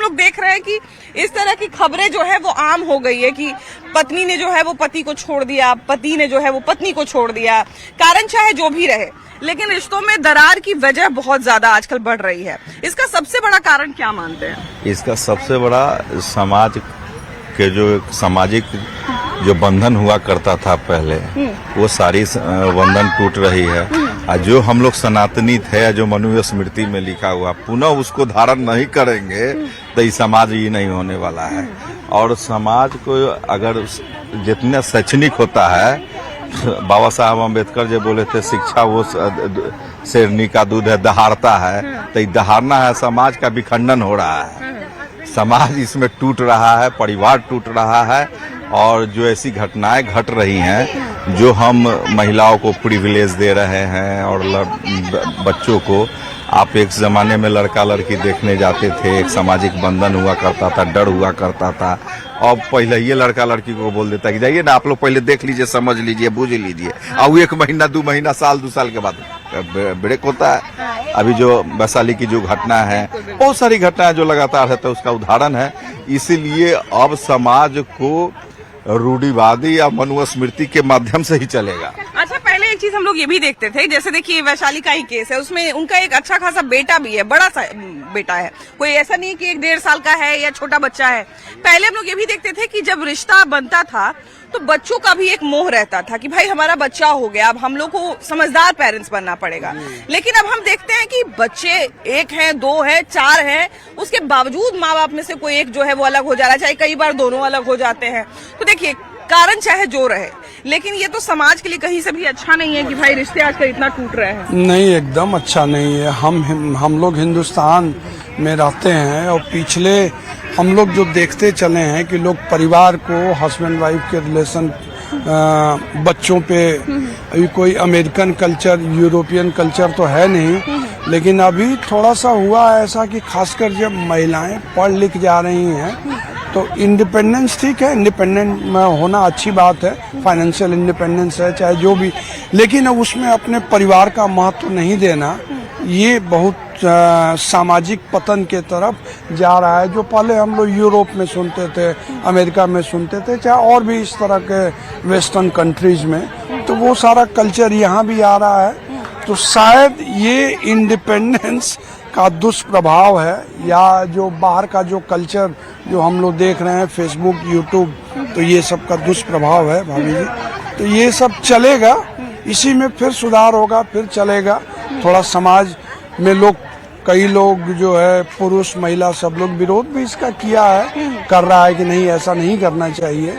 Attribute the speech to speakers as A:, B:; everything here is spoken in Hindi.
A: लोग देख रहे हैं कि इस तरह की खबरें जो है वो आम हो गई है कि पत्नी ने जो है वो पति को छोड़ दिया, पति ने जो है वो पत्नी को छोड़ दिया। कारण चाहे जो भी रहे, लेकिन रिश्तों में दरार की वजह बहुत ज्यादा आजकल बढ़ रही है। इसका सबसे बड़ा कारण क्या मानते हैं? इसका
B: सबसे बड़ा समाज के जो सामाजिक जो बंधन हुआ करता था पहले, वो सारी बंधन टूट रही है। और जो हम लोग सनातनी थे, जो मनुस्मृति में लिखा हुआ, पुनः उसको धारण नहीं करेंगे तो ये समाज ही नहीं होने वाला है। और समाज को अगर जितना शैक्षणिक होता है, बाबा साहब अम्बेडकर जो बोले थे शिक्षा वो शेरनी का दूध है, दहाड़ता है, तो ये दहाड़ना है, समाज का विखंडन हो रहा है। समाज इसमें टूट रहा है, परिवार टूट रहा है। और जो ऐसी घटनाएं घट रही हैं, जो हम महिलाओं को प्रिविलेज दे रहे हैं और बच्चों को, आप एक जमाने में लड़का लड़की देखने जाते थे, एक सामाजिक बंधन हुआ करता था, डर हुआ करता था। अब पहले ये लड़का लड़की को बोल देता कि जाइए ना, आप लोग पहले देख लीजिए, समझ लीजिए, बूझ लीजिए, और 1 महीना 2 महीना साल 2 साल के बाद ब्रेक होता है। अभी जो वैशाली की जो घटना है, बहुत सारी घटनाएं जो लगातार है, तो उसका उदाहरण है। इसीलिए अब समाज को रूढ़िवादी या मनुस्मृति के माध्यम से ही चलेगा।
A: अच्छा, पहले एक चीज हम लोग ये भी देखते थे, जैसे देखिए वैशाली का ही केस है, उसमें उनका एक अच्छा खासा बेटा भी है, बड़ा सा बेटा है, कोई ऐसा नहीं कि 1.5 साल का है या छोटा बच्चा है। पहले हम लोग ये भी देखते थे कि जब रिश्ता बनता था तो बच्चों का भी एक मोह रहता था कि भाई हमारा बच्चा हो गया, अब हम लोग को समझदार पेरेंट्स बनना पड़ेगा। लेकिन अब हम देखते हैं कि बच्चे 1 हैं, 2 हैं, 4 हैं, उसके बावजूद माँ बाप में से कोई एक जो है वो अलग हो जा रहा है, चाहे कई बार दोनों अलग हो जाते हैं। तो देखिए, कारण चाहे जो रहे, लेकिन ये तो समाज के लिए कहीं से भी अच्छा नहीं है कि भाई रिश्ते आजकल इतना टूट रहे हैं।
C: नहीं, एकदम अच्छा नहीं है। हम लोग हिंदुस्तान में रहते हैं और पिछले हम लोग जो देखते चले हैं कि लोग परिवार को, हस्बैंड वाइफ के रिलेशन, बच्चों पे, अभी कोई अमेरिकन कल्चर, यूरोपियन कल्चर तो है नहीं, लेकिन अभी थोड़ा सा हुआ ऐसा कि खासकर जब महिलाएं पढ़ लिख जा रही हैं तो इंडिपेंडेंस ठीक है, इंडिपेंडेंट होना अच्छी बात है, फाइनेंशियल इंडिपेंडेंस है चाहे जो भी, लेकिन अब उसमें अपने परिवार का महत्व नहीं देना, ये बहुत सामाजिक पतन के तरफ जा रहा है। जो पहले हम लोग यूरोप में सुनते थे, अमेरिका में सुनते थे, चाहे और भी इस तरह के वेस्टर्न कंट्रीज में, तो वो सारा कल्चर यहाँ भी आ रहा है। तो शायद ये इंडिपेंडेंस का दुष्प्रभाव है, या जो बाहर का जो कल्चर जो हम लोग देख रहे हैं, फेसबुक, यूट्यूब, तो ये सब का दुष्प्रभाव है भाभी जी। तो ये सब चलेगा, इसी में फिर सुधार होगा, फिर चलेगा। थोड़ा समाज में लोग, कई लोग जो है, पुरुष महिला सब लोग विरोध भी इसका किया है, कर रहा है कि नहीं, ऐसा नहीं करना चाहिए।